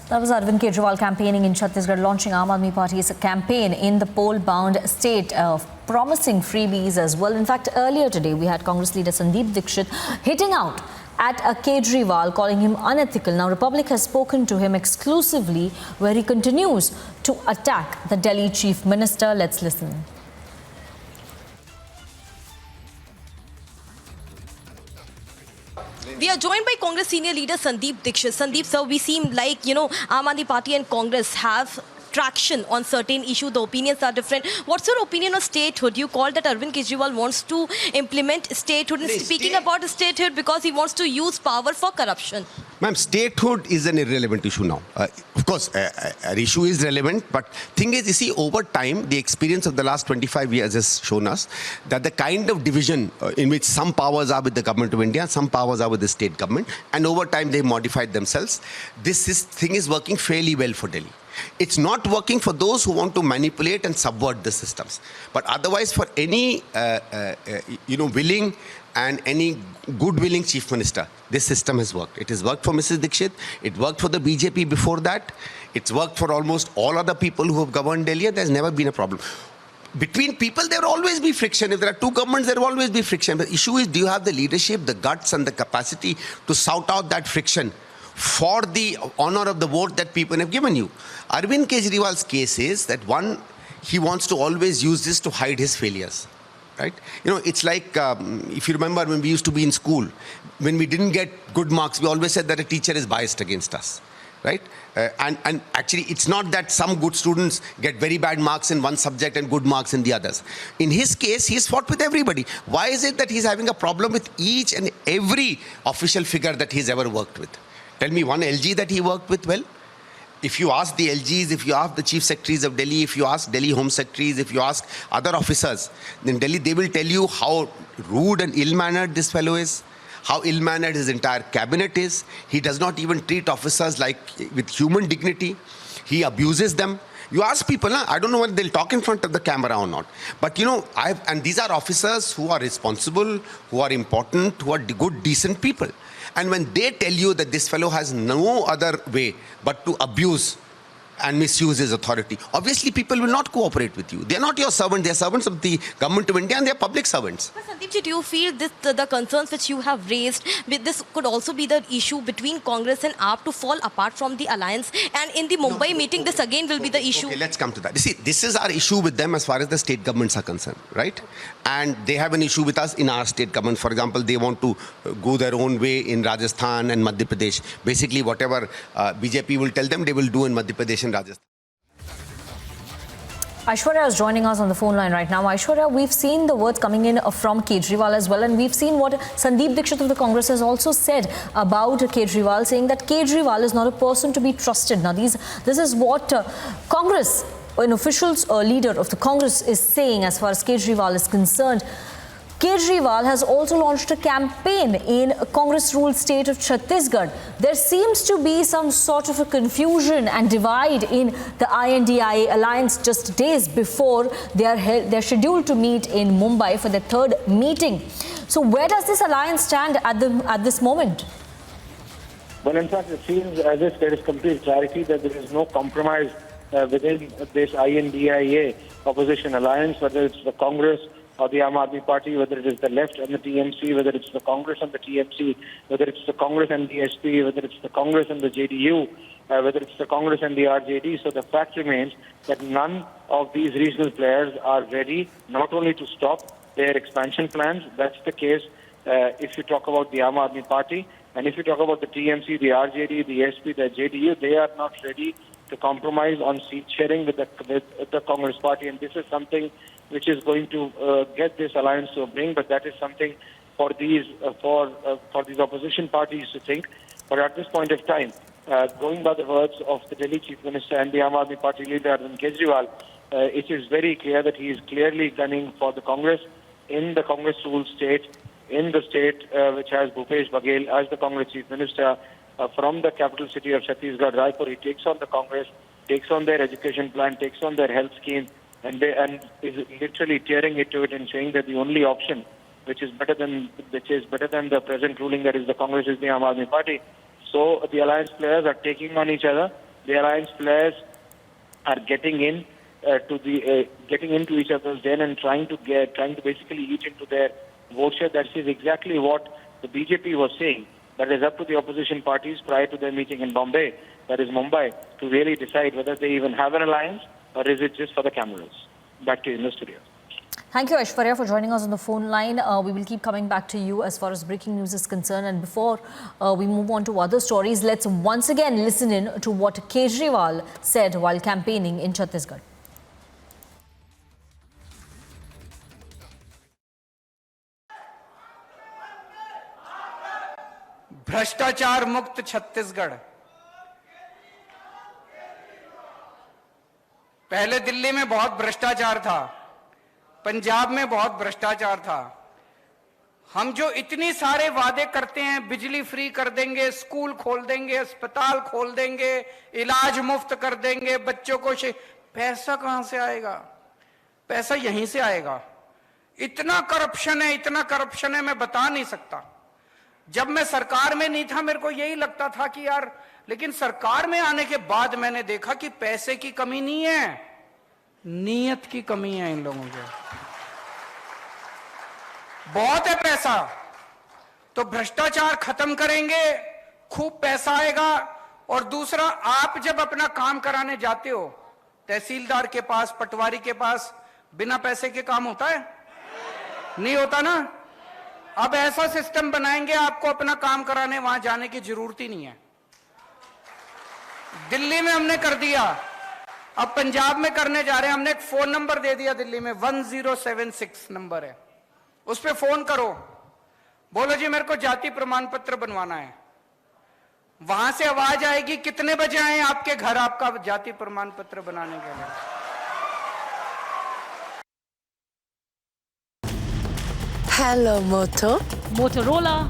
That was Arvind Kejriwal campaigning in Chhattisgarh, launching Aam Aadmi Party's campaign in the poll-bound state, promising freebies as well. In fact, earlier today, we had Congress leader Sandeep Dixit hitting out at Kejriwal, calling him unethical. Now, Republic has spoken to him exclusively, where he continues to attack the Delhi Chief Minister. Let's listen. We are joined by Congress senior leader Sandeep Dixit. Sandeep, sir, we seem like, Aam Aadmi Party and Congress have traction on certain issues. The opinions are different. What's your opinion on statehood? You called that Arvind Kejriwal wants to implement statehood. And speaking about statehood because he wants to use power for corruption. Ma'am, statehood is an irrelevant issue now. Of course, an issue is relevant, but thing is, you see, over time, the experience of the last 25 years has shown us that the kind of division in which some powers are with the government of India, some powers are with the state government, and over time they modified themselves. This thing is working fairly well for Delhi. It's not working for those who want to manipulate and subvert the systems. But otherwise, for any, willing and any good-willing chief minister, this system has worked. It has worked for Mrs. Dixit. It worked for the BJP before that. It's worked for almost all other people who have governed Delhi. There's never been a problem. Between people, there will always be friction. If there are two governments, there will always be friction. The issue is, do you have the leadership, the guts, and the capacity to sort out that friction for the honor of the vote that people have given you? Arvind Kejriwal's case is that, one, he wants to always use this to hide his failures. Right? It's like, if you remember when we used to be in school, when we didn't get good marks, we always said that a teacher is biased against us. Right? And actually, it's not that some good students get very bad marks in one subject and good marks in the others. In his case, he's fought with everybody. Why is it that he's having a problem with each and every official figure that he's ever worked with? Tell me one LG that he worked with well. If you ask the LGs, if you ask the chief secretaries of Delhi, if you ask Delhi home secretaries, if you ask other officers, then Delhi, they will tell you how rude and ill-mannered this fellow is, how ill-mannered his entire cabinet is. He does not even treat officers with human dignity. He abuses them. You ask people, I don't know whether they'll talk in front of the camera or not. But and these are officers who are responsible, who are important, who are good, decent people. And when they tell you that this fellow has no other way but to abuse and misuse his authority, obviously people will not cooperate with you. They are not your servants. They are servants of the government of India and they are public servants. But Sandeep, do you feel the concerns which you have raised, this could also be the issue between Congress and AAP to fall apart from the alliance? And in the Mumbai meeting, this again will be the issue. Okay, let's come to that. You see, this is our issue with them as far as the state governments are concerned, right? And they have an issue with us in our state government. For example, they want to go their own way in Rajasthan and Madhya Pradesh. Basically, whatever BJP will tell them, they will do in Madhya Pradesh and Rajasthan. Aishwarya is joining us on the phone line right now. Aishwarya, we've seen the words coming in from Kejriwal as well, and we've seen what Sandeep Dixit of the Congress has also said about Kejriwal, saying that Kejriwal is not a person to be trusted. Now, this is what Congress, an official's leader of the Congress, is saying as far as Kejriwal is concerned. Kejriwal has also launched a campaign in Congress-ruled state of Chhattisgarh. There seems to be some sort of a confusion and divide in the INDIA alliance just days before they're scheduled to meet in Mumbai for their third meeting. So where does this alliance stand at this moment? Well, in fact, it seems as if there is complete clarity that there is no compromise within this INDIA opposition alliance, whether it's the Congress or the Aam Aadmi Party, whether it is the left and the TMC, whether it's the Congress and the TMC, whether it's the Congress and the SP, whether it's the Congress and the JDU, whether it's the Congress and the RJD. So the fact remains that none of these regional players are ready not only to stop their expansion plans. That's the case if you talk about the Aam Aadmi Party. And if you talk about the TMC, the RJD, the SP, the JDU, they are not ready to compromise on seat sharing with the Congress Party. And this is something which is going to get this alliance to a brink, but that is something for these opposition parties to think. But at this point of time, going by the words of the Delhi Chief Minister and the Aam Aadmi Party leader Arvind Kejriwal, it is very clear that he is clearly gunning for the Congress in the Congress-ruled state, in the state which has Bhupesh Baghel as the Congress Chief Minister from the capital city of Chhattisgarh, Raipur. He takes on the Congress, takes on their education plan, takes on their health scheme, and is literally tearing into it and saying that the only option which is better than the present ruling, that is the Congress, is the Aam Aadmi Party. So the alliance players are taking on each other. the alliance players are getting into each other's den and trying to basically eat into their vote share. That is exactly what the BJP was saying. That is up to the opposition parties prior to their meeting in Bombay, that is Mumbai, to really decide whether they even have an alliance or is it just for the cameras. Back to you in the studio. Thank you, Aishwarya, for joining us on the phone line. We will keep coming back to you as far as breaking news is concerned. And before we move on to other stories, let's once again listen in to what Kejriwal said while campaigning in Chhattisgarh. भ्रष्टाचार मुक्त छत्तीसगढ़। पहले दिल्ली में बहुत भ्रष्टाचार था, पंजाब में बहुत भ्रष्टाचार था। हम जो इतनी सारे वादे करते हैं, बिजली फ्री कर देंगे, स्कूल खोल देंगे, अस्पताल खोल देंगे, इलाज मुफ्त कर देंगे, बच्चों को पैसा कहां से आएगा? पैसा यहीं से आएगा। इतना करप्शन है मैं बता नहीं सकता। जब मैं सरकार में नहीं था मेरे को यही लगता था कि यार, लेकिन सरकार में आने के बाद मैंने देखा कि पैसे की कमी नहीं है, नीयत की कमी है इन लोगों के। बहुत है पैसा, तो भ्रष्टाचार खत्म करेंगे, खूब पैसा आएगा। और दूसरा, आप जब अपना काम कराने जाते हो तहसीलदार के पास, पटवारी के पास, बिना पैसे के काम होता है? नहीं होता ना। अब ऐसा सिस्टम बनाएंगे, आपको अपना काम कराने वहां जाने की जरूरत ही नहीं है। दिल्ली में हमने कर दिया, अब पंजाब में करने जा रहे हैं। हमने एक फोन नंबर दे दिया दिल्ली में, 1076 नंबर है, उस पे फोन करो, बोलो जी मेरे को जाति प्रमाण पत्र बनवाना है। वहां से आवाज आएगी, कितने बजे आए आपके घर आपका जाति प्रमाण पत्र बनाने के लिए। Hello, Moto. Motorola